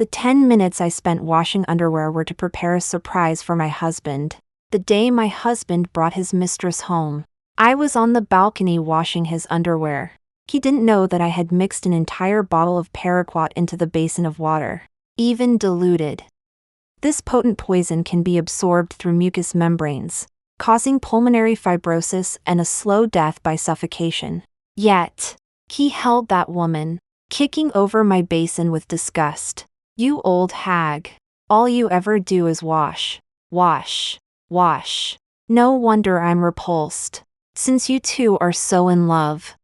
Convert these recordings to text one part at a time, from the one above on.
The 10 minutes I spent washing underwear were to prepare a surprise for my husband. The day my husband brought his mistress home, I was on the balcony washing his underwear. He didn't know that I had mixed an entire bottle of paraquat into the basin of water, even diluted. This potent poison can be absorbed through mucous membranes, causing pulmonary fibrosis and a slow death by suffocation. Yet, he held that woman, kicking over my basin with disgust. "You old hag. All you ever do is wash, wash, wash. No wonder I'm repulsed, since you two are so in love."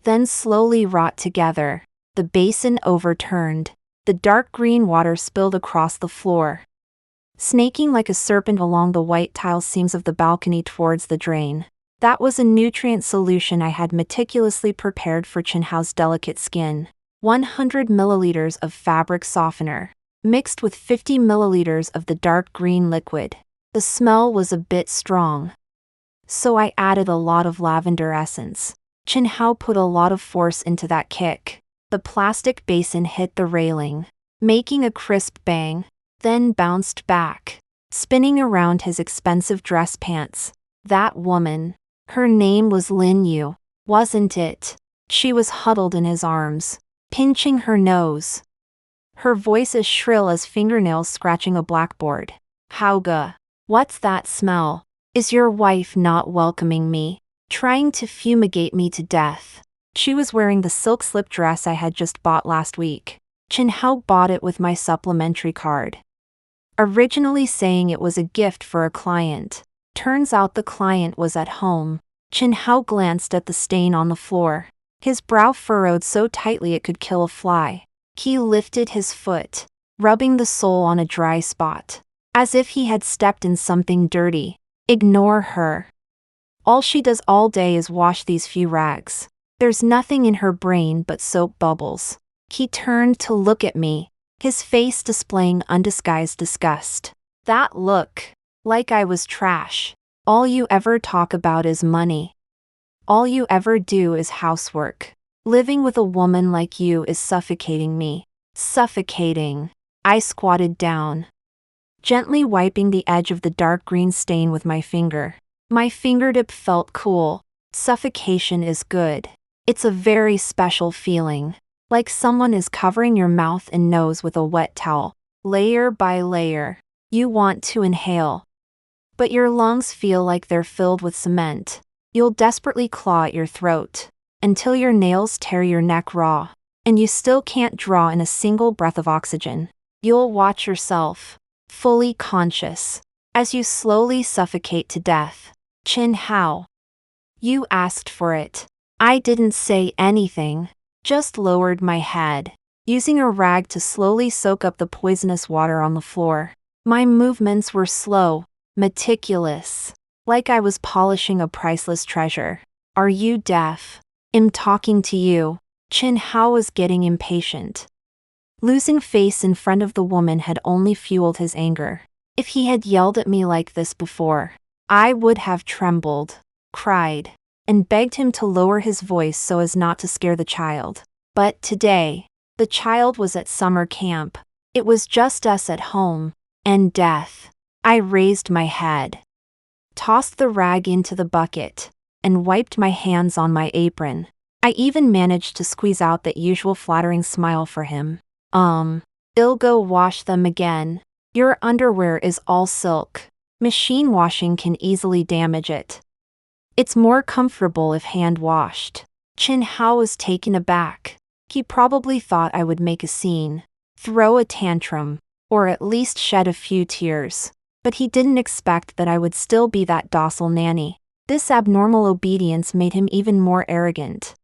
Then slowly rot together. The basin overturned. The dark green water spilled across the floor, snaking like a serpent along the white tile seams of the balcony towards the drain. That was a nutrient solution I had meticulously prepared for Chinhao's delicate skin. 100 milliliters of fabric softener, mixed with 50 milliliters of the dark green liquid. The smell was a bit strong, so I added a lot of lavender essence. Chinhao put a lot of force into that kick. The plastic basin hit the railing, making a crisp bang, then bounced back, spinning around his expensive dress pants. That woman, her name was Lin Yu, wasn't it? She was huddled in his arms, pinching her nose, her voice as shrill as fingernails scratching a blackboard. "Hauge, what's that smell? Is your wife not welcoming me? Trying to fumigate me to death?" She was wearing the silk slip dress I had just bought last week. Chinhao bought it with my supplementary card, originally saying it was a gift for a client. Turns out the client was at home. Chinhao glanced at the stain on the floor, his brow furrowed so tightly it could kill a fly. He lifted his foot, rubbing the sole on a dry spot, as if he had stepped in something dirty. "Ignore her. All she does all day is wash these few rags. There's nothing in her brain but soap bubbles." He turned to look at me, his face displaying undisguised disgust. That look, like I was trash. "All you ever talk about is money. All you ever do is housework. Living with a woman like you is suffocating me." Suffocating. I squatted down, gently wiping the edge of the dark green stain with my finger. My fingertip felt cool. Suffocation is good. It's a very special feeling, like someone is covering your mouth and nose with a wet towel, layer by layer. You want to inhale, but your lungs feel like they're filled with cement. You'll desperately claw at your throat, until your nails tear your neck raw, and you still can't draw in a single breath of oxygen. You'll watch yourself, fully conscious, as you slowly suffocate to death. "Chinhao, you asked for it." I didn't say anything, just lowered my head, using a rag to slowly soak up the poisonous water on the floor. My movements were slow, meticulous, like I was polishing a priceless treasure. "Are you deaf? I'm talking to you." Chinhao was getting impatient. Losing face in front of the woman had only fueled his anger. If he had yelled at me like this before, I would have trembled, cried, and begged him to lower his voice so as not to scare the child. But today, the child was at summer camp. It was just us at home, and death. I raised my head, tossed the rag into the bucket, and wiped my hands on my apron. I even managed to squeeze out that usual flattering smile for him. "I'll go wash them again. Your underwear is all silk. Machine washing can easily damage it. It's more comfortable if hand-washed." Chinhao was taken aback. He probably thought I would make a scene, throw a tantrum, or at least shed a few tears. But he didn't expect that I would still be that docile nanny. This abnormal obedience made him even more arrogant,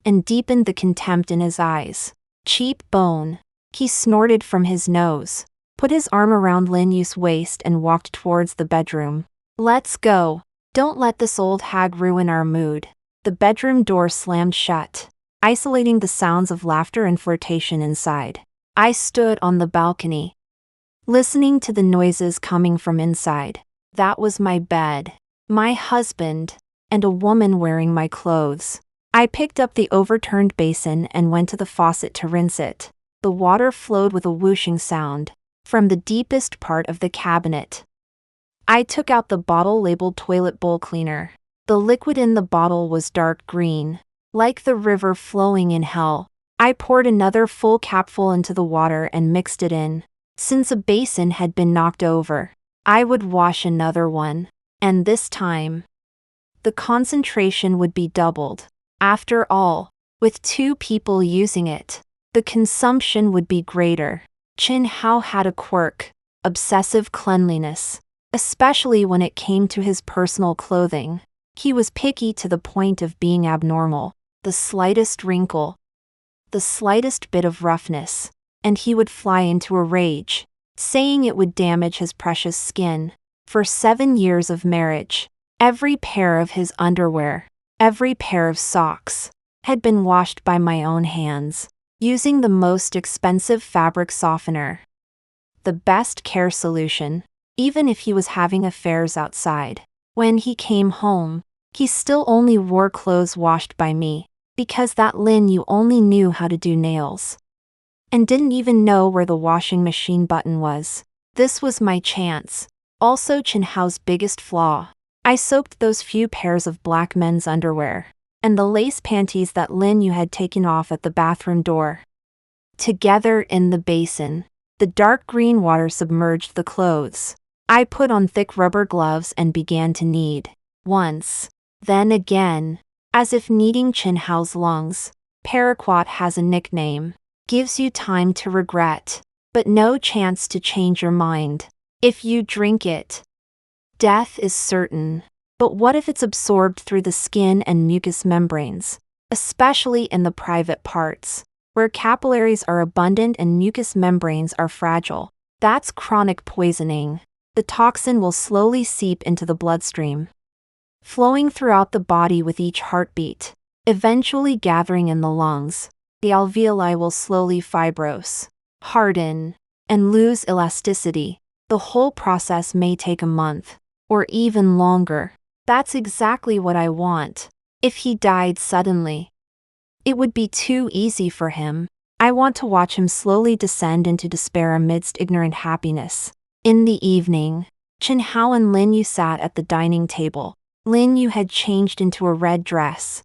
and deepened the contempt in his eyes. "Cheap bone." He snorted from his nose, put his arm around Lin Yu's waist and walked towards the bedroom. "Let's go. Don't let this old hag ruin our mood." The bedroom door slammed shut, isolating the sounds of laughter and flirtation inside. I stood on the balcony, listening to the noises coming from inside. That was my bed, my husband, and a woman wearing my clothes. I picked up the overturned basin and went to the faucet to rinse it. The water flowed with a whooshing sound from the deepest part of the cabinet. I took out the bottle labeled toilet bowl cleaner. The liquid in the bottle was dark green, like the river flowing in hell. I poured another full capful into the water and mixed it in. Since a basin had been knocked over, I would wash another one, and this time, the concentration would be doubled. After all, with 2 people using it, the consumption would be greater. Chin Hao had a quirk: obsessive cleanliness, especially when it came to his personal clothing. He was picky to the point of being abnormal. The slightest wrinkle, the slightest bit of roughness, and he would fly into a rage, saying it would damage his precious skin. For 7 years of marriage, every pair of his underwear, every pair of socks, had been washed by my own hands, using the most expensive fabric softener. The best care solution, even if he was having affairs outside. When he came home, he still only wore clothes washed by me, because that Lin Yu only knew how to do nails, and didn't even know where the washing machine button was. This was my chance. Also Chin Hao's biggest flaw. I soaked those few pairs of black men's underwear, and the lace panties that Lin Yu had taken off at the bathroom door, together in the basin. The dark green water submerged the clothes. I put on thick rubber gloves and began to knead. Once, then again, as if kneading Chin Hao's lungs. Paraquat has a nickname. Gives you time to regret, but no chance to change your mind. If you drink it, death is certain. But what if it's absorbed through the skin and mucous membranes, especially in the private parts, where capillaries are abundant and mucous membranes are fragile? That's chronic poisoning. The toxin will slowly seep into the bloodstream, flowing throughout the body with each heartbeat, eventually gathering in the lungs. The alveoli will slowly fibrose, harden, and lose elasticity. The whole process may take a month, or even longer. That's exactly what I want. If he died suddenly, it would be too easy for him. I want to watch him slowly descend into despair amidst ignorant happiness. In the evening, Chin Hao and Lin Yu sat at the dining table. Lin Yu had changed into a red dress,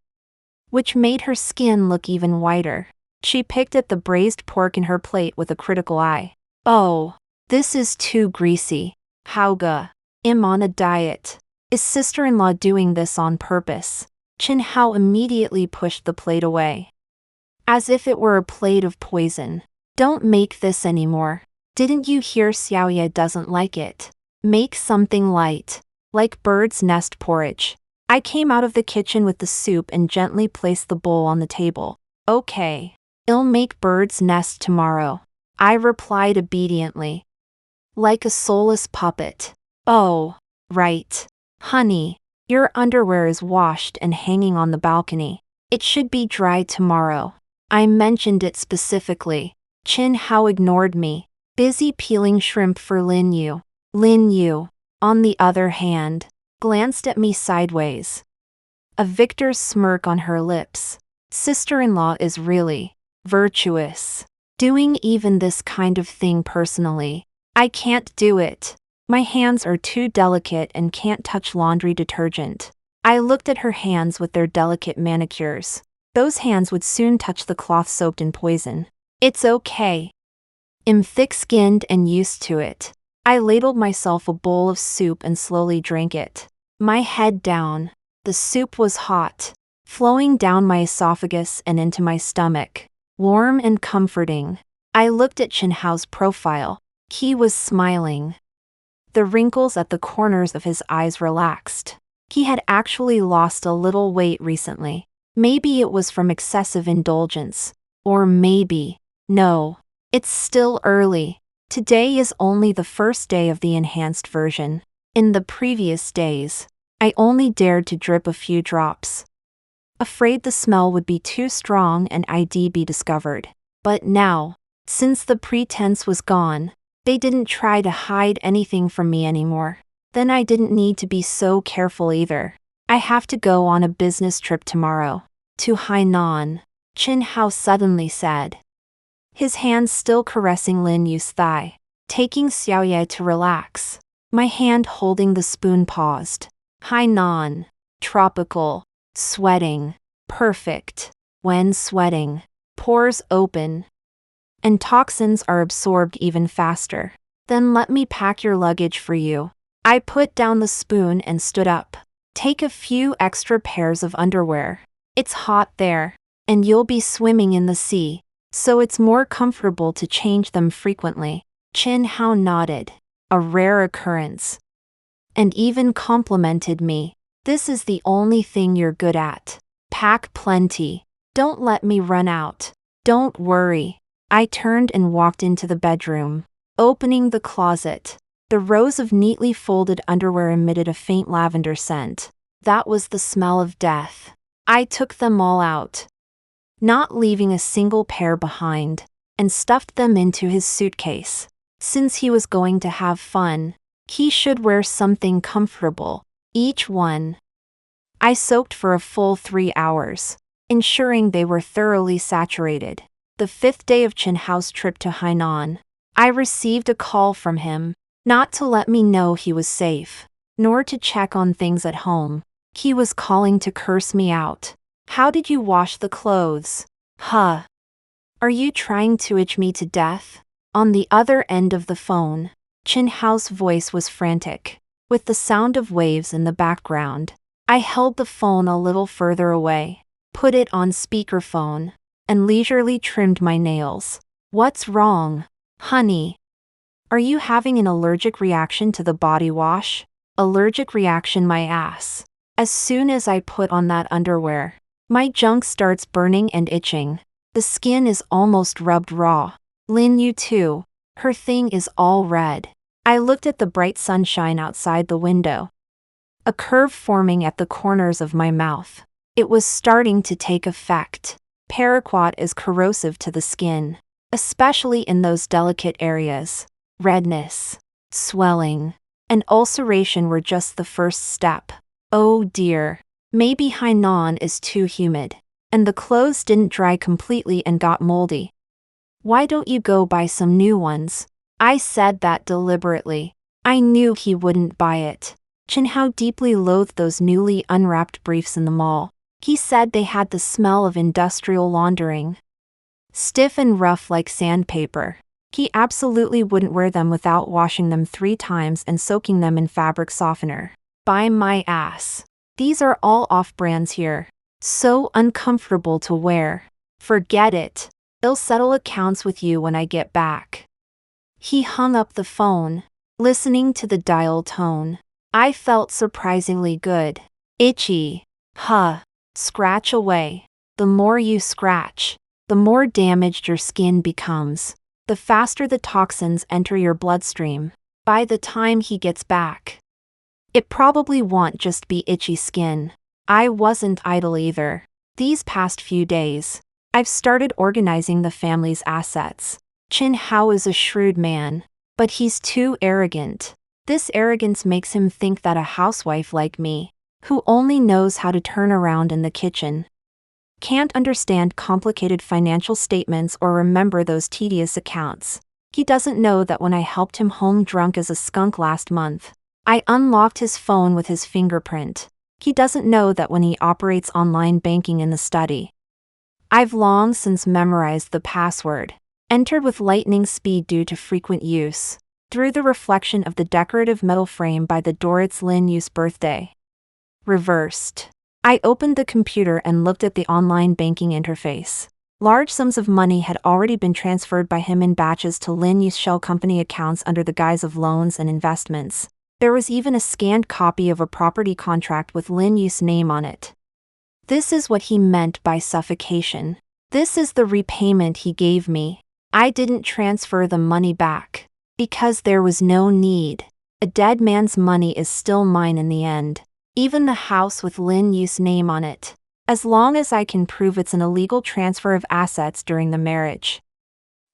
which made her skin look even whiter. She picked at the braised pork in her plate with a critical eye. Oh, this is too greasy. Haoge, I'm on a diet. Is sister-in-law doing this on purpose? Chin Hao immediately pushed the plate away, as if it were a plate of poison. Don't make this anymore. Didn't you hear Xiaoye doesn't like it? Make something light, like bird's nest porridge. I came out of the kitchen with the soup and gently placed the bowl on the table. Okay, I'll make bird's nest tomorrow, I replied obediently, like a soulless puppet. Oh, right. Honey, your underwear is washed and hanging on the balcony. It should be dry tomorrow. I mentioned it specifically. Chin Hao ignored me, busy peeling shrimp for Lin Yu. Lin Yu, on the other hand, glanced at me sideways, a victor's smirk on her lips. Sister-in-law is really virtuous, doing even this kind of thing personally. I can't do it. My hands are too delicate and can't touch laundry detergent. I looked at her hands with their delicate manicures. Those hands would soon touch the cloth soaked in poison. It's okay. I'm thick-skinned and used to it. I ladled myself a bowl of soup and slowly drank it, my head down. The soup was hot, flowing down my esophagus and into my stomach, warm and comforting. I looked at Chin Hao's profile. He was smiling. The wrinkles at the corners of his eyes relaxed. He had actually lost a little weight recently. Maybe it was from excessive indulgence. Or maybe, no, it's still early. Today is only the first day of the enhanced version. In the previous days, I only dared to drip a few drops, afraid the smell would be too strong and I'd be discovered. But now, since the pretense was gone, they didn't try to hide anything from me anymore. Then I didn't need to be so careful either. I have to go on a business trip tomorrow, to Hainan, Chin Hao suddenly said. his hand still caressing Lin Yu's thigh, taking Xiaoye to relax. My hand holding the spoon paused. Hainan. Tropical. Sweating. Perfect. When sweating, pores open, and toxins are absorbed even faster. Then let me pack your luggage for you. I put down the spoon and stood up. Take a few extra pairs of underwear. It's hot there, and you'll be swimming in the sea, so it's more comfortable to change them frequently. Chin Hao nodded, a rare occurrence, and even complimented me. This is the only thing you're good at. Pack plenty. Don't let me run out. Don't worry. I turned and walked into the bedroom. Opening the closet, the rows of neatly folded underwear emitted a faint lavender scent. That was the smell of death. I took them all out, not leaving a single pair behind, and stuffed them into his suitcase. Since he was going to have fun, he should wear something comfortable, each one. I soaked for a full 3 hours, ensuring they were thoroughly saturated. The 5th day of Chin Hao's trip to Hainan, I received a call from him, not to let me know he was safe, nor to check on things at home. He was calling to curse me out. How did you wash the clothes? Huh. Are you trying to itch me to death? On the other end of the phone, Chin Hao's voice was frantic, with the sound of waves in the background. I held the phone a little further away, put it on speakerphone, and leisurely trimmed my nails. What's wrong, honey? Are you having an allergic reaction to the body wash? Allergic reaction my ass. As soon as I put on that underwear, my junk starts burning and itching. The skin is almost rubbed raw. Lin Yu too. Her thing is all red. I looked at the bright sunshine outside the window, a curve forming at the corners of my mouth. It was starting to take effect. Paraquat is corrosive to the skin, especially in those delicate areas. Redness, swelling, and ulceration were just the first step. Oh dear, maybe Hainan is too humid, and the clothes didn't dry completely and got moldy. Why don't you go buy some new ones? I said that deliberately. I knew he wouldn't buy it. Chin Hao deeply loathed those newly unwrapped briefs in the mall. He said they had the smell of industrial laundering. Stiff and rough like sandpaper. He absolutely wouldn't wear them without washing them 3 times and soaking them in fabric softener. By my ass. These are all off-brands here. So uncomfortable to wear. Forget it. I'll settle accounts with you when I get back. He hung up the phone, listening to the dial tone. I felt surprisingly good. Itchy. Huh. Scratch away. The more you scratch, the more damaged your skin becomes. The faster the toxins enter your bloodstream. By the time he gets back, it probably won't just be itchy skin. I wasn't idle either. These past few days, I've started organizing the family's assets. Chin Hao is a shrewd man, but he's too arrogant. This arrogance makes him think that a housewife like me, who only knows how to turn around in the kitchen, can't understand complicated financial statements or remember those tedious accounts. He doesn't know that when I helped him home drunk as a skunk last month, I unlocked his phone with his fingerprint. He doesn't know that when he operates online banking in the study, I've long since memorized the password, entered with lightning speed due to frequent use. Through the reflection of the decorative metal frame by the door, it's Lin Yu's birthday. Reversed. I opened the computer and looked at the online banking interface. Large sums of money had already been transferred by him in batches to Lin Yu's shell company accounts under the guise of loans and investments. There was even a scanned copy of a property contract with Lin Yu's name on it. This is what he meant by suffocation. This is the repayment he gave me. I didn't transfer the money back, because there was no need. A dead man's money is still mine in the end. Even the house with Lin Yu's name on it, as long as I can prove it's an illegal transfer of assets during the marriage.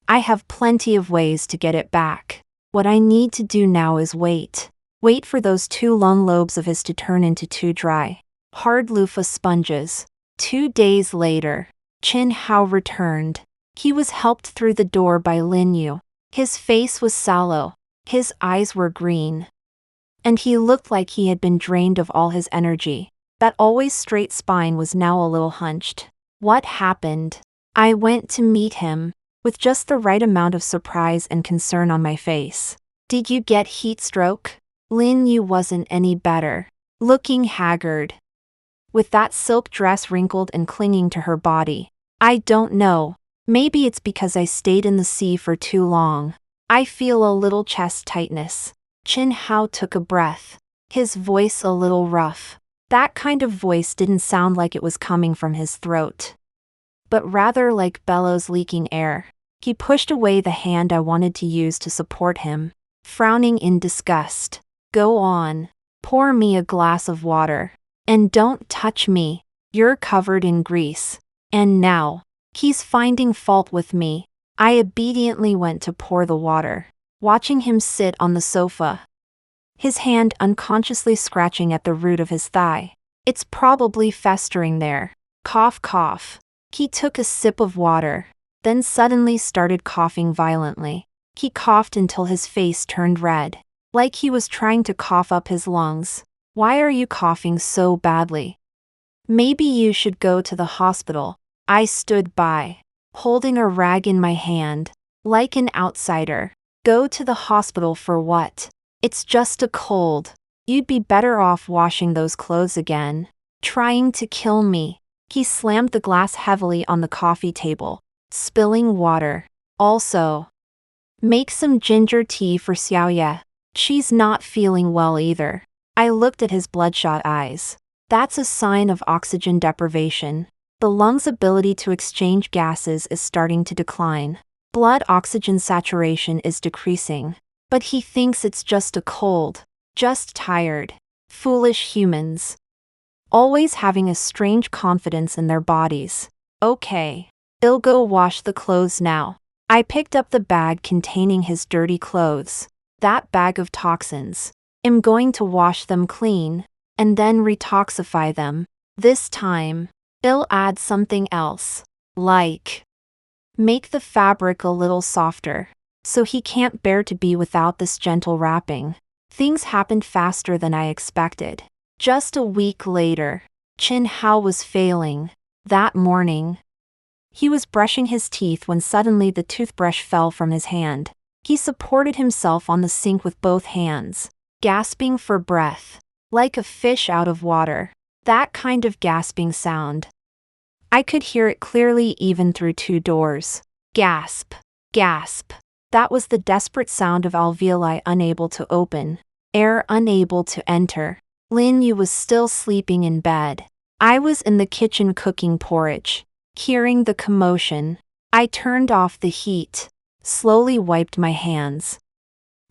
I have plenty of ways to get it back. What I need to do now is wait. Wait for those 2 long lobes of his to turn into 2 dry, hard loofah sponges. 2 days later, Chin Hao returned. He was helped through the door by Lin Yu. His face was sallow. His eyes were green. And he looked like he had been drained of all his energy. That always straight spine was now a little hunched. What happened? I went to meet him, with just the right amount of surprise and concern on my face. Did you get heat stroke? Lin Yu wasn't any better. Looking haggard. With that silk dress wrinkled and clinging to her body. I don't know. Maybe it's because I stayed in the sea for too long. I feel a little chest tightness. Qin Hao took a breath. His voice a little rough. That kind of voice didn't sound like it was coming from his throat, but rather like bellows leaking air. He pushed away the hand I wanted to use to support him, frowning in disgust. Go on. Pour me a glass of water. And don't touch me. You're covered in grease. And now. He's finding fault with me. I obediently went to pour the water, watching him sit on the sofa, his hand unconsciously scratching at the root of his thigh. It's probably festering there. Cough, cough. He took a sip of water, then suddenly started coughing violently. He coughed until his face turned red, like he was trying to cough up his lungs. Why are you coughing so badly? Maybe you should go to the hospital. I stood by, holding a rag in my hand, like an outsider. Go to the hospital for what? It's just a cold. You'd be better off washing those clothes again. Trying to kill me. He slammed the glass heavily on the coffee table, spilling water. Also, make some ginger tea for Xiaoye. She's not feeling well either. I looked at his bloodshot eyes. That's a sign of oxygen deprivation. The lungs' ability to exchange gases is starting to decline. Blood oxygen saturation is decreasing. But he thinks it's just a cold. Just tired. Foolish humans. Always having a strange confidence in their bodies. Okay. I'll go wash the clothes now. I picked up the bag containing his dirty clothes. That bag of toxins. I'm going to wash them clean, and then retoxify them. This time, I'll add something else. Like, make the fabric a little softer, so he can't bear to be without this gentle wrapping. Things happened faster than I expected. Just a week later, Qin Hao was failing. That morning, he was brushing his teeth when suddenly the toothbrush fell from his hand. He supported himself on the sink with both hands, gasping for breath, like a fish out of water. That kind of gasping sound. I could hear it clearly even through two doors. Gasp, gasp. That was the desperate sound of alveoli unable to open, air unable to enter. Lin Yu was still sleeping in bed. I was in the kitchen cooking porridge, hearing the commotion. I turned off the heat, slowly wiped my hands,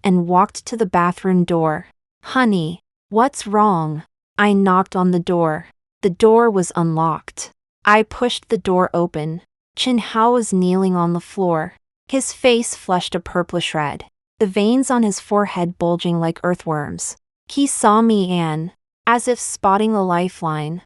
and walked to the bathroom door. Honey, what's wrong? I knocked on the door. The door was unlocked. I pushed the door open. Qin Hao was kneeling on the floor. His face flushed a purplish red, the veins on his forehead bulging like earthworms. He saw me and, as if spotting a lifeline,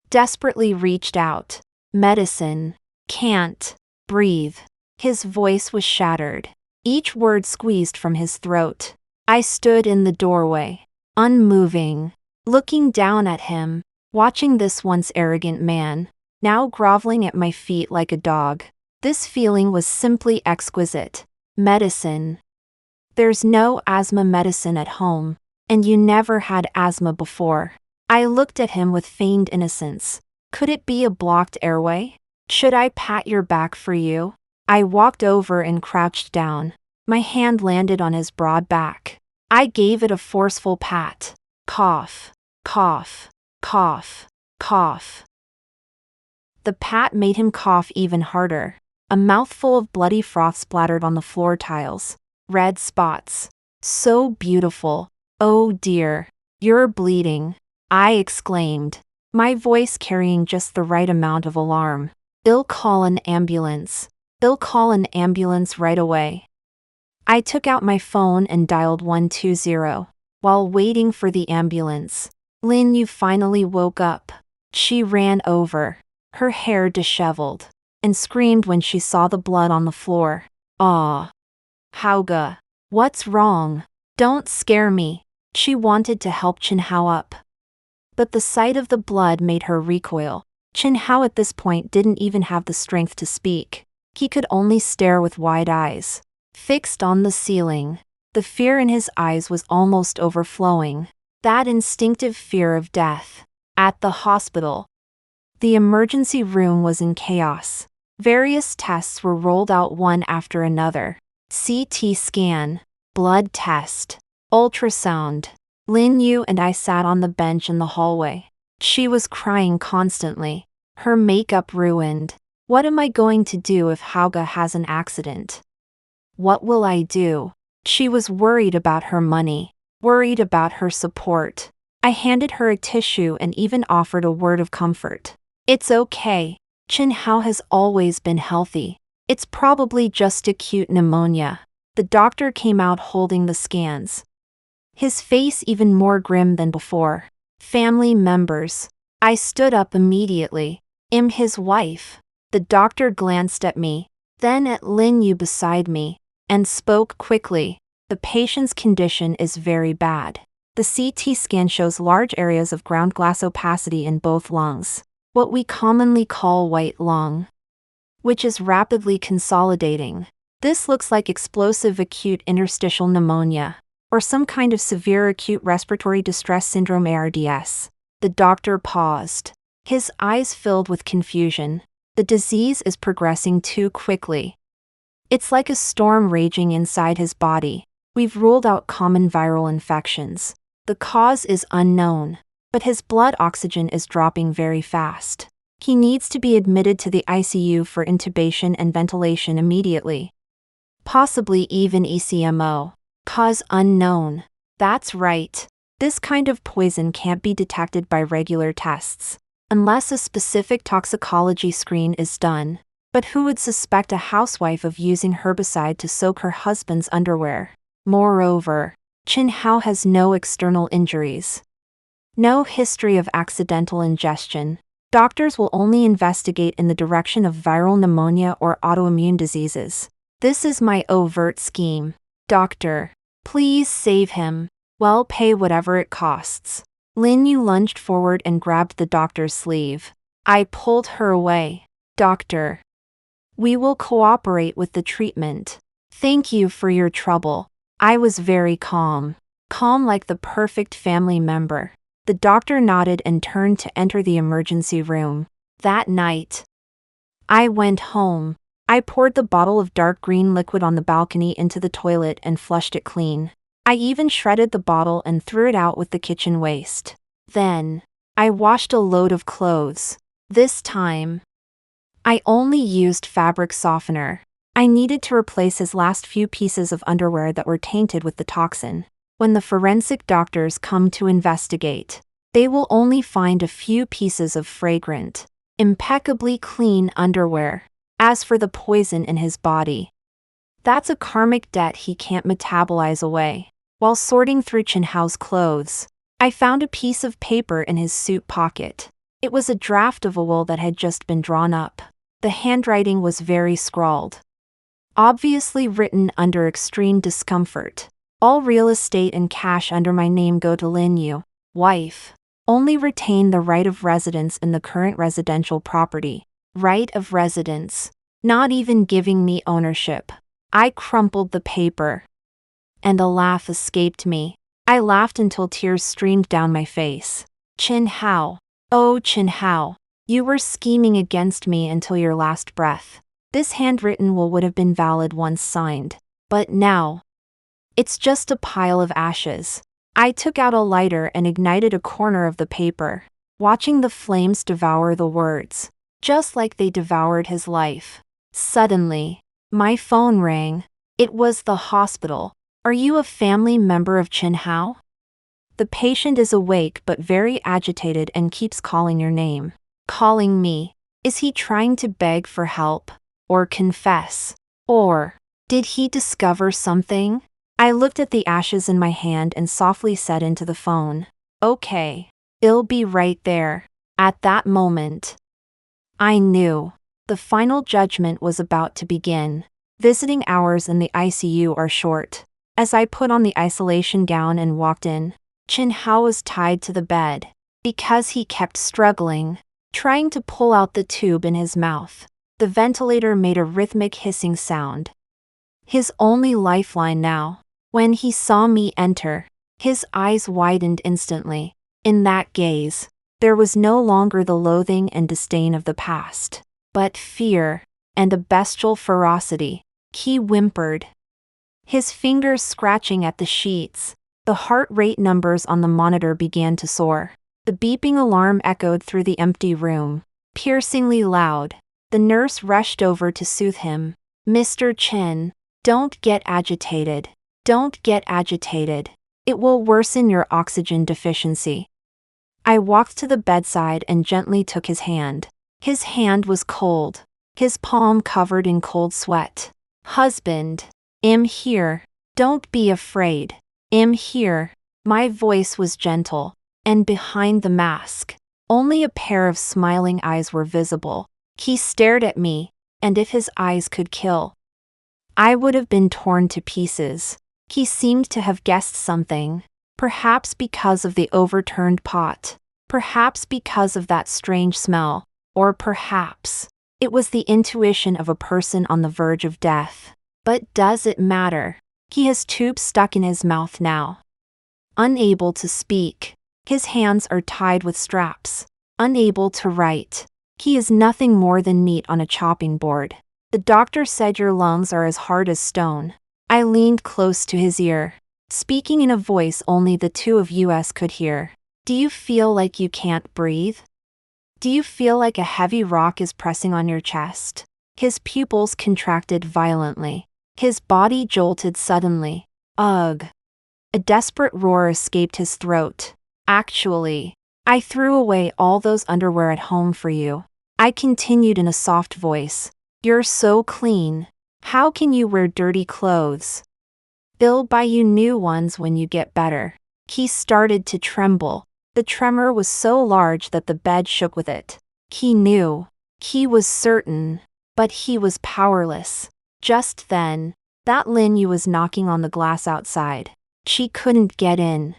desperately reached out. Medicine. Can't breathe. His voice was shattered, each word squeezed from his throat. I stood in the doorway, unmoving, looking down at him, watching this once arrogant man, now groveling at my feet like a dog. This feeling was simply exquisite. Medicine. There's no asthma medicine at home, and you never had asthma before. I looked at him with feigned innocence. Could it be a blocked airway? Should I pat your back for you? I walked over and crouched down. My hand landed on his broad back. I gave it a forceful pat. Cough, cough, cough, cough. The pat made him cough even harder. A mouthful of bloody froth splattered on the floor tiles. Red spots. So beautiful. Oh dear. You're bleeding. I exclaimed, my voice carrying just the right amount of alarm. I'll call an ambulance. I'll call an ambulance right away. I took out my phone and dialed 120. While waiting for the ambulance, Lin Yu finally woke up. She ran over, her hair disheveled, and screamed when she saw the blood on the floor. "Aw. Hauga. What's wrong? Don't scare me." She wanted to help Chen Hao up, but the sight of the blood made her recoil. Chen Hao at this point didn't even have the strength to speak. He could only stare with wide eyes, fixed on the ceiling. The fear in his eyes was almost overflowing. That instinctive fear of death. At the hospital, the emergency room was in chaos. Various tests were rolled out one after another. CT scan, blood test, ultrasound. Lin Yu and I sat on the bench in the hallway. She was crying constantly, her makeup ruined. What am I going to do if Hauga has an accident? What will I do? She was worried about her money, worried about her support. I handed her a tissue and even offered a word of comfort. "It's okay. Chen Hao has always been healthy. It's probably just acute pneumonia." The doctor came out holding the scans, his face even more grim than before. "Family members." I stood up immediately. "I'm his wife." The doctor glanced at me, then at Lin Yu beside me, and spoke quickly. "The patient's condition is very bad. The CT scan shows large areas of ground glass opacity in both lungs, what we commonly call white lung, which is rapidly consolidating. This looks like explosive acute interstitial pneumonia, or some kind of severe acute respiratory distress syndrome ARDS." The doctor paused, his eyes filled with confusion. "The disease is progressing too quickly. It's like a storm raging inside his body. We've ruled out common viral infections. The cause is unknown, but his blood oxygen is dropping very fast. He needs to be admitted to the ICU for intubation and ventilation immediately. Possibly even ECMO. Cause unknown." That's right. This kind of poison can't be detected by regular tests, unless a specific toxicology screen is done. But who would suspect a housewife of using herbicide to soak her husband's underwear? Moreover, Chen Hao has no external injuries, no history of accidental ingestion. Doctors will only investigate in the direction of viral pneumonia or autoimmune diseases. This is my overt scheme. Doctor, please save him. Well, pay whatever it costs. Lin Yu lunged forward and grabbed the doctor's sleeve. I pulled her away. Doctor, we will cooperate with the treatment. Thank you for your trouble. I was very calm. Calm like the perfect family member. The doctor nodded and turned to enter the emergency room. That night, I went home. I poured the bottle of dark green liquid on the balcony into the toilet and flushed it clean. I even shredded the bottle and threw it out with the kitchen waste. Then, I washed a load of clothes. This time, I only used fabric softener. I needed to replace his last few pieces of underwear that were tainted with the toxin. When the forensic doctors come to investigate, they will only find a few pieces of fragrant, impeccably clean underwear. As for the poison in his body, that's a karmic debt he can't metabolize away. While sorting through Chen Hao's clothes, I found a piece of paper in his suit pocket. It was a draft of a will that had just been drawn up. The handwriting was very scrawled, obviously written under extreme discomfort. All real estate and cash under my name go to Lin Yu, wife. Only retain the right of residence in the current residential property. Right of residence. Not even giving me ownership. I crumpled the paper, and a laugh escaped me. I laughed until tears streamed down my face. Chen Hao. Oh, Chen Hao. You were scheming against me until your last breath. This handwritten will would have been valid once signed. But now, it's just a pile of ashes. I took out a lighter and ignited a corner of the paper, watching the flames devour the words, just like they devoured his life. Suddenly, my phone rang. It was the hospital. Are you a family member of Chen Hao? The patient is awake but very agitated and keeps calling your name. Calling me. Is he trying to beg for help? Or confess? Or did he discover something? I looked at the ashes in my hand and softly said into the phone, "Okay. I'll be right there." At that moment, I knew The final judgment was about to begin. Visiting hours in the ICU are short. As I put on the isolation gown and walked in, Chin Hao was tied to the bed. Because he kept struggling, trying to pull out the tube in his mouth. The ventilator made a rhythmic hissing sound. His only lifeline now. When he saw me enter, his eyes widened instantly. In that gaze, there was no longer the loathing and disdain of the past, but fear and a bestial ferocity. He whimpered, his fingers scratching at the sheets. The heart rate numbers on the monitor began to soar. The beeping alarm echoed through the empty room, piercingly loud. The nurse rushed over to soothe him. Mr. Chen, don't get agitated. Don't get agitated. It will worsen your oxygen deficiency. I walked to the bedside and gently took his hand. His hand was cold, his palm covered in cold sweat. Husband, I'm here. Don't be afraid. I'm here. My voice was gentle, and behind the mask, only a pair of smiling eyes were visible. He stared at me, and if his eyes could kill, I would have been torn to pieces. He seemed to have guessed something, perhaps because of the overturned pot, perhaps because of that strange smell, or perhaps it was the intuition of a person on the verge of death. But does it matter? He has tubes stuck in his mouth now. Unable to speak, his hands are tied with straps. Unable to write, he is nothing more than meat on a chopping board. The doctor said your lungs are as hard as stone. I leaned close to his ear, speaking in a voice only the two of us could hear. Do you feel like you can't breathe? Do you feel like a heavy rock is pressing on your chest? His pupils contracted violently. His body jolted suddenly. Ugh. A desperate roar escaped his throat. Actually, I threw away all those underwear at home for you. I continued in a soft voice. You're so clean. How can you wear dirty clothes? They'll buy you new ones when you get better. He started to tremble. The tremor was so large that the bed shook with it. He knew. He was certain. But he was powerless. Just then, that Lin Yu was knocking on the glass outside. She couldn't get in.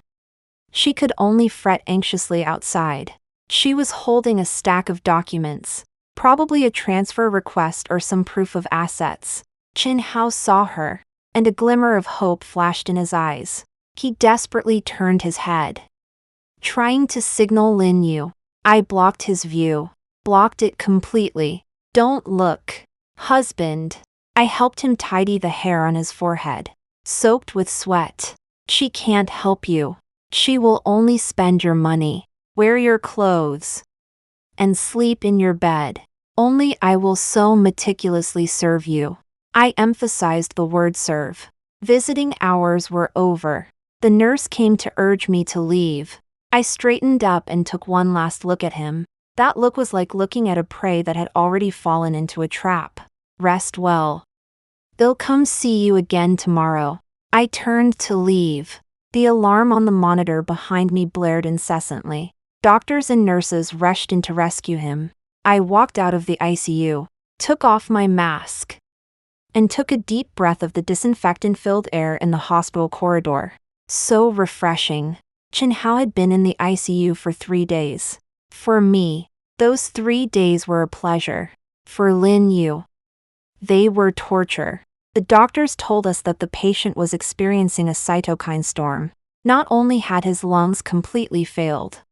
She could only fret anxiously outside. She was holding a stack of documents, probably a transfer request or some proof of assets. Chin Hao saw her, and a glimmer of hope flashed in his eyes. He desperately turned his head, trying to signal Lin Yu. I blocked his view, blocked it completely. Don't look. Husband. I helped him tidy the hair on his forehead, soaked with sweat. She can't help you. She will only spend your money, wear your clothes, and sleep in your bed. Only I will so meticulously serve you. I emphasized the word serve. Visiting hours were over. The nurse came to urge me to leave. I straightened up and took one last look at him. That look was like looking at a prey that had already fallen into a trap. Rest well. They'll come see you again tomorrow. I turned to leave. The alarm on the monitor behind me blared incessantly. Doctors and nurses rushed in to rescue him. I walked out of the ICU, took off my mask, and took a deep breath of the disinfectant-filled air in the hospital corridor. So refreshing. Chin Hao had been in the ICU for 3 days. For me, those 3 days were a pleasure. For Lin Yu, they were torture. The doctors told us that the patient was experiencing a cytokine storm. Not only had his lungs completely failed,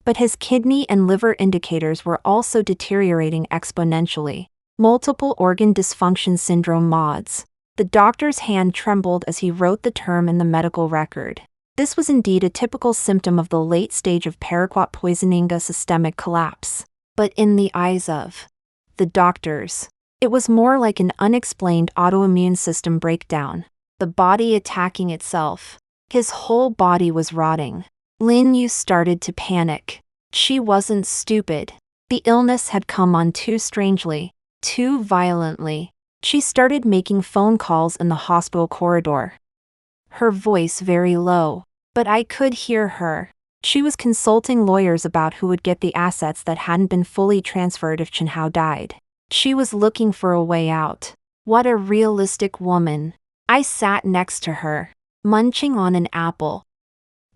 but his kidney and liver indicators were also deteriorating exponentially. Multiple organ dysfunction syndrome MODS. The doctor's hand trembled as he wrote the term in the medical record. This was indeed a typical symptom of the late stage of paraquat poisoning, a systemic collapse. But in the eyes of the doctors, it was more like an unexplained autoimmune system breakdown. The body attacking itself. His whole body was rotting. Lin Yu started to panic. She wasn't stupid. The illness had come on too strangely, too violently. She started making phone calls in the hospital corridor. Her voice very low, but I could hear her. She was consulting lawyers about who would get the assets that hadn't been fully transferred if Chin Hao died. She was looking for a way out. What a realistic woman. I sat next to her, munching on an apple.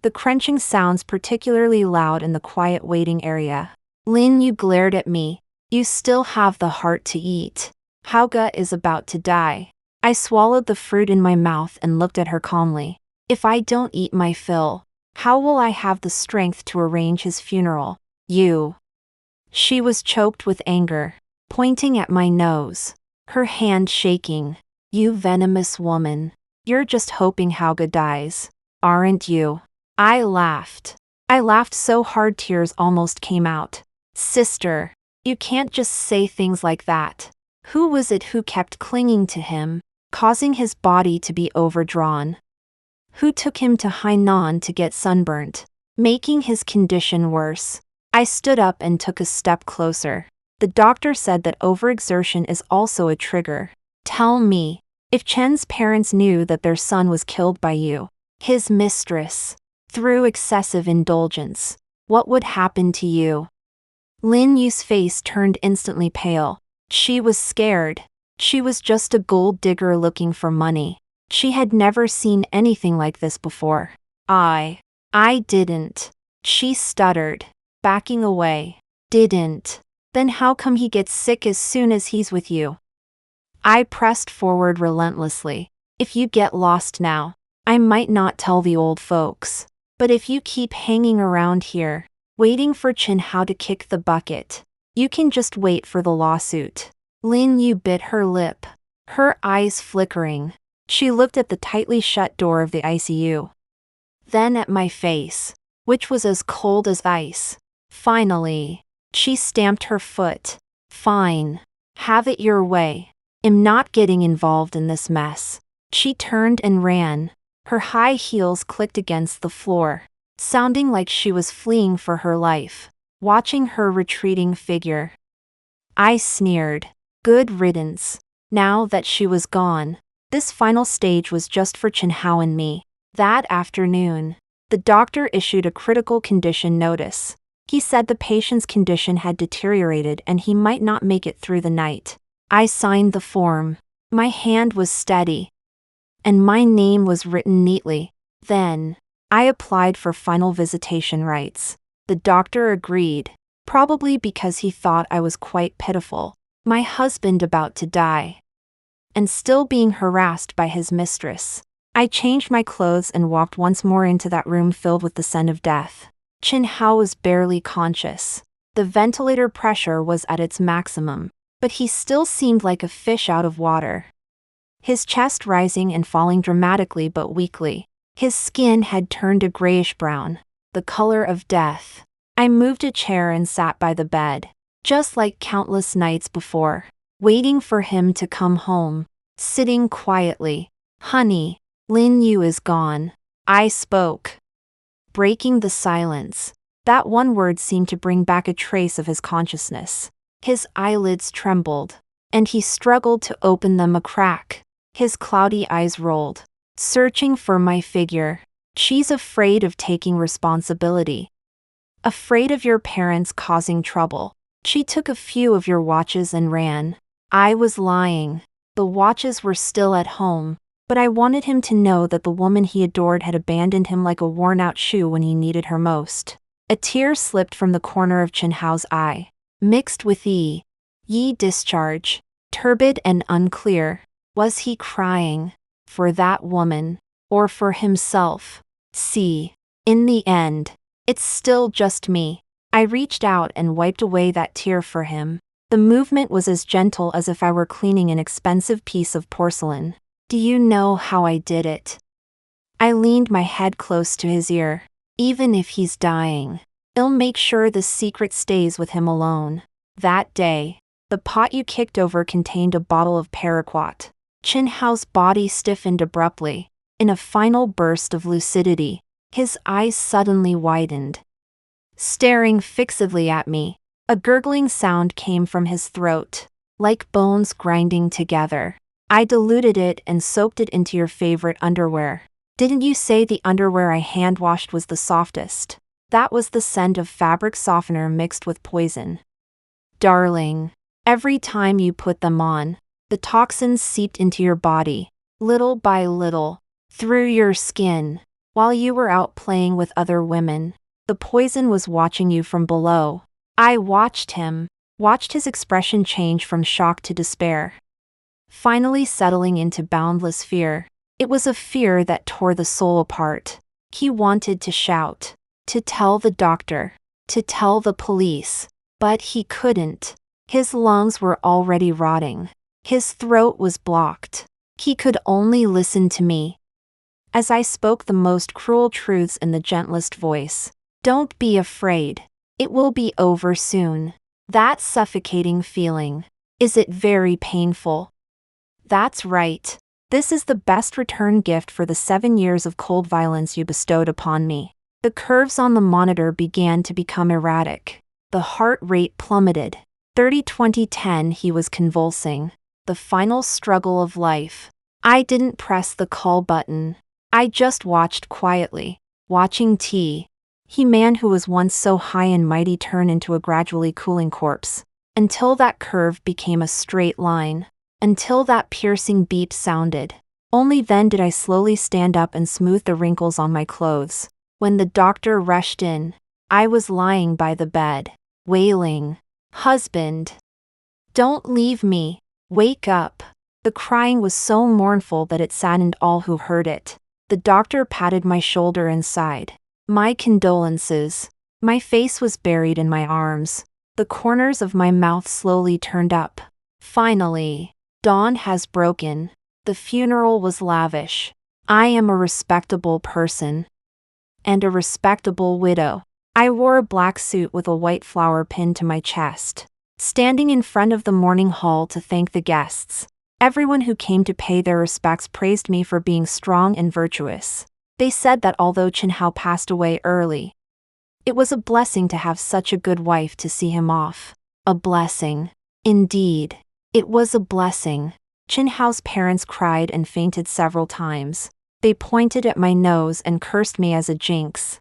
The crunching sounds particularly loud in the quiet waiting area. Lin, you glared at me. You still have the heart to eat. Hauga is about to die. I swallowed the fruit in my mouth and looked at her calmly. If I don't eat my fill, how will I have the strength to arrange his funeral? You. She was choked with anger, pointing at my nose, her hand shaking. You venomous woman. You're just hoping Hauga dies, aren't you? I laughed. I laughed so hard tears almost came out. Sister, you can't just say things like that. Who was it who kept clinging to him, causing his body to be overdrawn? Who took him to Hainan to get sunburnt, making his condition worse? I stood up and took a step closer. The doctor said that overexertion is also a trigger. Tell me, if Chen's parents knew that their son was killed by you, his mistress, through excessive indulgence, what would happen to you? Lin Yu's face turned instantly pale. She was scared. She was just a gold digger looking for money. She had never seen anything like this before. I didn't. She stuttered, backing away. Didn't. Then how come he gets sick as soon as he's with you? I pressed forward relentlessly. If you get lost now, I might not tell the old folks. But if you keep hanging around here, waiting for Chen Hao to kick the bucket, you can just wait for the lawsuit. Lin Yu bit her lip, her eyes flickering. She looked at the tightly shut door of the ICU. Then at my face, which was as cold as ice. Finally, she stamped her foot. Fine. Have it your way. I'm not getting involved in this mess. She turned and ran. Her high heels clicked against the floor, sounding like she was fleeing for her life. Watching her retreating figure, I sneered. Good riddance. Now that she was gone, this final stage was just for Chen Hao and me. That afternoon, the doctor issued a critical condition notice. He said the patient's condition had deteriorated and he might not make it through the night. I signed the form. My hand was steady, and my name was written neatly. Then, I applied for final visitation rights. The doctor agreed, probably because he thought I was quite pitiful. My husband about to die, and still being harassed by his mistress. I changed my clothes and walked once more into that room filled with the scent of death. Chen Hao was barely conscious. The ventilator pressure was at its maximum, but he still seemed like a fish out of water. His chest rising and falling dramatically but weakly. His skin had turned a grayish-brown, the color of death. I moved a chair and sat by the bed, just like countless nights before, waiting for him to come home, sitting quietly. Honey, Lin Yu is gone. I spoke, breaking the silence. That one word seemed to bring back a trace of his consciousness. His eyelids trembled, and he struggled to open them a crack. His cloudy eyes rolled, searching for my figure. She's afraid of taking responsibility. Afraid of your parents causing trouble. She took a few of your watches and ran. I was lying. The watches were still at home, but I wanted him to know that the woman he adored had abandoned him like a worn-out shoe when he needed her most. A tear slipped from the corner of Chen Hao's eye, mixed with yi discharge, turbid and unclear. Was he crying for that woman, or for himself? See, in the end, it's still just me. I reached out and wiped away that tear for him. The movement was as gentle as if I were cleaning an expensive piece of porcelain. Do you know how I did it? I leaned my head close to his ear. Even if he's dying, I'll make sure the secret stays with him alone. That day, the pot you kicked over contained a bottle of paraquat. Chen Hao's body stiffened abruptly. In a final burst of lucidity, his eyes suddenly widened, staring fixedly at me. A gurgling sound came from his throat, like bones grinding together. I diluted it and soaked it into your favorite underwear. Didn't you say the underwear I hand-washed was the softest? That was the scent of fabric softener mixed with poison. Darling, Every time you put them on, the toxins seeped into your body, little by little, through your skin. While you were out playing with other women, the poison was watching you from below. I watched his expression change from shock to despair, finally settling into boundless fear. It was a fear that tore the soul apart. He wanted to shout, to tell the doctor, to tell the police, but he couldn't. His lungs were already rotting. His throat was blocked. He could only listen to me, as I spoke the most cruel truths in the gentlest voice. Don't be afraid. It will be over soon. That suffocating feeling. Is it very painful? That's right. This is the best return gift for the 7 years of cold violence you bestowed upon me. The curves on the monitor began to become erratic. The heart rate plummeted. 30-20-10. He was convulsing. The final struggle of life. I didn't press the call button. I just watched quietly, watching he man who was once so high and mighty turn into a gradually cooling corpse, until that curve became a straight line, until that piercing beep sounded. Only then did I slowly stand up and smooth the wrinkles on my clothes. When the doctor rushed in, I was lying by the bed, wailing, "Husband, don't leave me, wake up." The crying was so mournful that it saddened all who heard it. The doctor patted my shoulder and sighed. "My condolences." My face was buried in my arms. The corners of my mouth slowly turned up. Finally, dawn has broken. The funeral was lavish. I am a respectable person. And a respectable widow. I wore a black suit with a white flower pinned to my chest, standing in front of the mourning hall to thank the guests. Everyone who came to pay their respects praised me for being strong and virtuous. They said that although Chen Hao passed away early, it was a blessing to have such a good wife to see him off. A blessing. Indeed, it was a blessing. Chen Hao's parents cried and fainted several times. They pointed at my nose and cursed me as a jinx,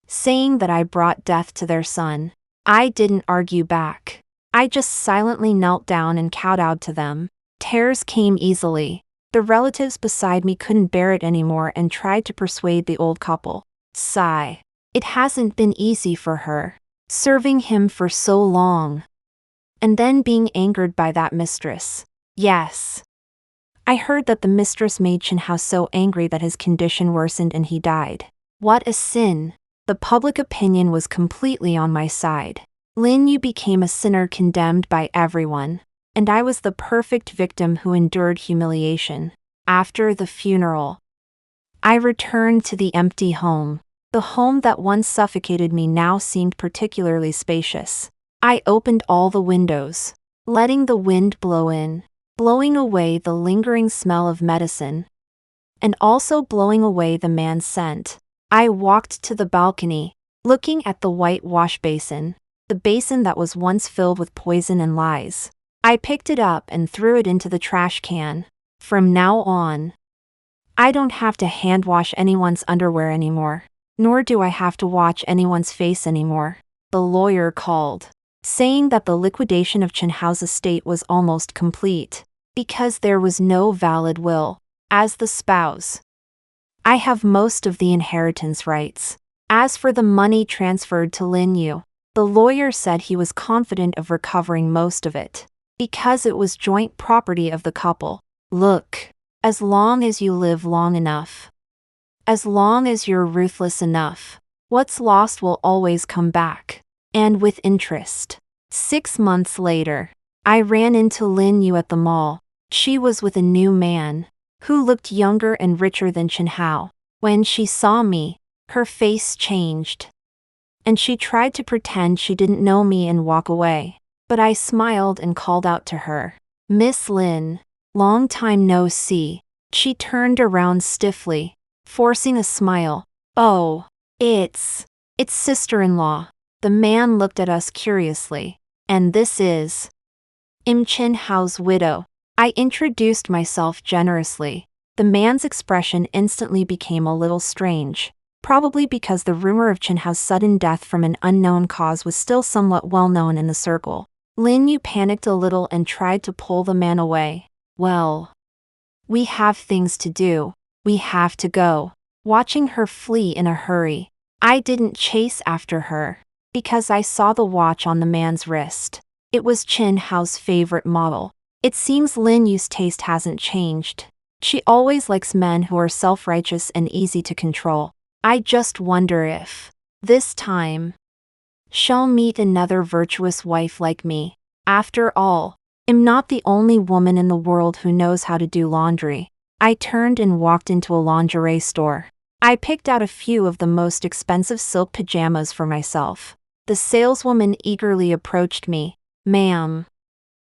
saying that I brought death to their son. I didn't argue back. I just silently knelt down and kowtowed to them. Tears came easily. The relatives beside me couldn't bear it anymore and tried to persuade the old couple. Sigh. It hasn't been easy for her, serving him for so long, and then being angered by that mistress. Yes. I heard that the mistress made Chen Hao so angry that his condition worsened and he died. What a sin. The public opinion was completely on my side. Lin Yu became a sinner condemned by everyone, and I was the perfect victim who endured humiliation. After the funeral, I returned to the empty home. The home that once suffocated me now seemed particularly spacious. I opened all the windows, letting the wind blow in, blowing away the lingering smell of medicine, and also blowing away the man's scent. I walked to the balcony, looking at the white wash basin, the basin that was once filled with poison and lies. I picked it up and threw it into the trash can. From now on, I don't have to hand wash anyone's underwear anymore, nor do I have to watch anyone's face anymore. The lawyer called, saying that the liquidation of Chen Hao's estate was almost complete, because there was no valid will. As the spouse, I have most of the inheritance rights. As for the money transferred to Lin Yu, the lawyer said he was confident of recovering most of it, because it was joint property of the couple. Look, as long as you live long enough, as long as you're ruthless enough, what's lost will always come back, and with interest. 6 months later, I ran into Lin Yu at the mall. She was with a new man, who looked younger and richer than Chen Hao. When she saw me, her face changed, and she tried to pretend she didn't know me and walk away. But I smiled and called out to her, "Miss Lin, long time no see." She turned around stiffly, forcing a smile. "Oh, it's sister-in-law." The man looked at us curiously. "And this is Chen Hao's widow." I introduced myself generously. The man's expression instantly became a little strange, probably because the rumor of Chen Hao's sudden death from an unknown cause was still somewhat well known in the circle. Lin Yu panicked a little and tried to pull the man away. Well, we have things to do. We have to go. Watching her flee in a hurry. I didn't chase after her, because I saw the watch on the man's wrist. It was Chin Hao's favorite model. It seems Lin Yu's taste hasn't changed. She always likes men who are self-righteous and easy to control. I just wonder if, this time, she'll meet another virtuous wife like me. After all, I'm not the only woman in the world who knows how to do laundry. I turned and walked into a lingerie store. I picked out a few of the most expensive silk pajamas for myself. The saleswoman eagerly approached me. Ma'am,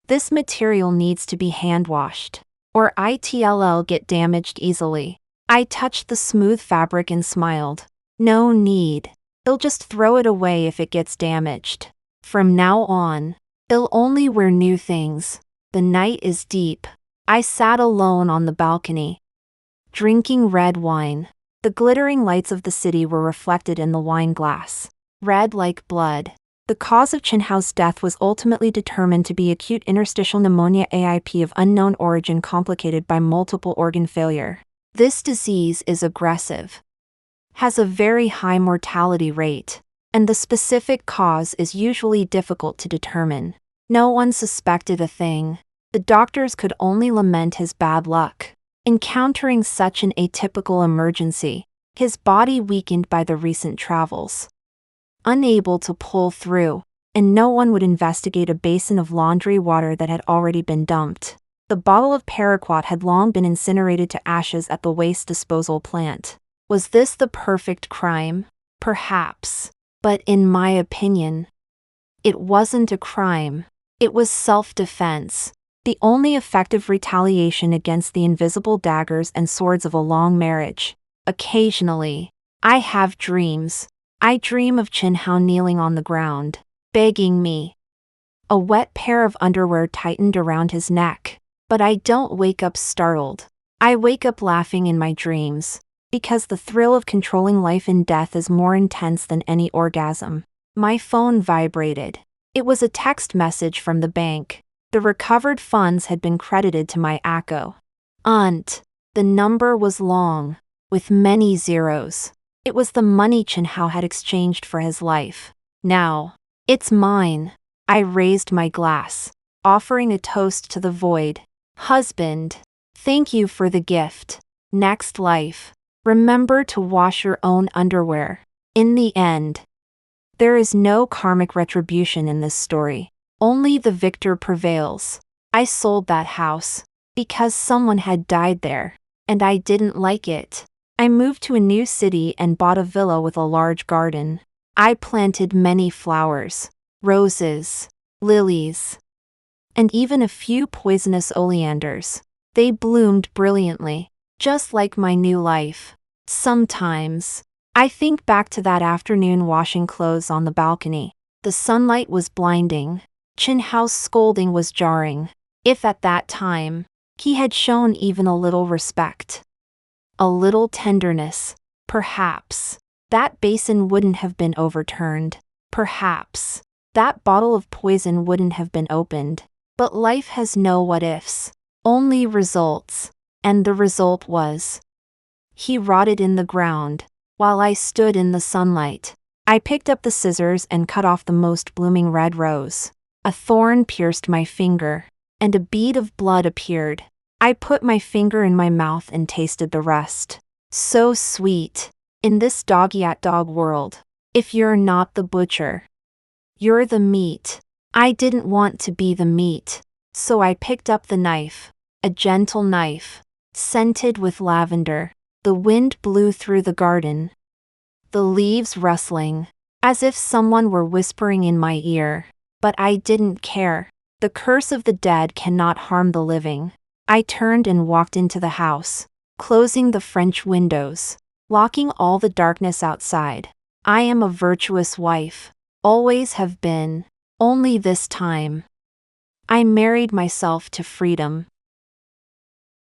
this material needs to be hand-washed, or it'll get damaged easily. I touched the smooth fabric and smiled. No need. I'll just throw it away if it gets damaged. From now on, I'll only wear new things. The night is deep. I sat alone on the balcony, drinking red wine. The glittering lights of the city were reflected in the wine glass, red like blood. The cause of Chin Hao's death was ultimately determined to be acute interstitial pneumonia AIP of unknown origin complicated by multiple organ failure. This disease is aggressive, has a very high mortality rate, and the specific cause is usually difficult to determine. No one suspected a thing. The doctors could only lament his bad luck encountering such an atypical emergency, his body weakened by the recent travels, unable to pull through, and no one would investigate a basin of laundry water that had already been dumped. The bottle of paraquat had long been incinerated to ashes at the waste disposal plant. Was this the perfect crime? Perhaps. But in my opinion, it wasn't a crime. It was self-defense. The only effective retaliation against the invisible daggers and swords of a long marriage. Occasionally, I have dreams. I dream of Chin Hao kneeling on the ground, begging me. A wet pair of underwear tightened around his neck. But I don't wake up startled. I wake up laughing in my dreams, because the thrill of controlling life and death is more intense than any orgasm. My phone vibrated. It was a text message from the bank. The recovered funds had been credited to my account. The number was long, with many zeros. It was the money Chin Hao had exchanged for his life. Now, it's mine. I raised my glass, offering a toast to the void. Husband, thank you for the gift. Next life, remember to wash your own underwear. In the end, there is no karmic retribution in this story. Only the victor prevails. I sold that house because someone had died there, and I didn't like it. I moved to a new city and bought a villa with a large garden. I planted many flowers, roses, lilies, and even a few poisonous oleanders. They bloomed brilliantly, just like my new life. Sometimes, I think back to that afternoon washing clothes on the balcony. The sunlight was blinding. Chin Hao's scolding was jarring. If at that time, he had shown even a little respect, a little tenderness, perhaps that basin wouldn't have been overturned. Perhaps that bottle of poison wouldn't have been opened. But life has no what-ifs, only results. And the result was, he rotted in the ground, while I stood in the sunlight. I picked up the scissors and cut off the most blooming red rose. A thorn pierced my finger, and a bead of blood appeared. I put my finger in my mouth and tasted the rest. So sweet. In this dog-eat-dog world, if you're not the butcher, you're the meat. I didn't want to be the meat, so I picked up the knife, a gentle knife, scented with lavender. The wind blew through the garden, the leaves rustling, as if someone were whispering in my ear. But I didn't care. The curse of the dead cannot harm the living. I turned and walked into the house, closing the French windows, locking all the darkness outside. I am a virtuous wife, always have been, only this time I married myself to freedom.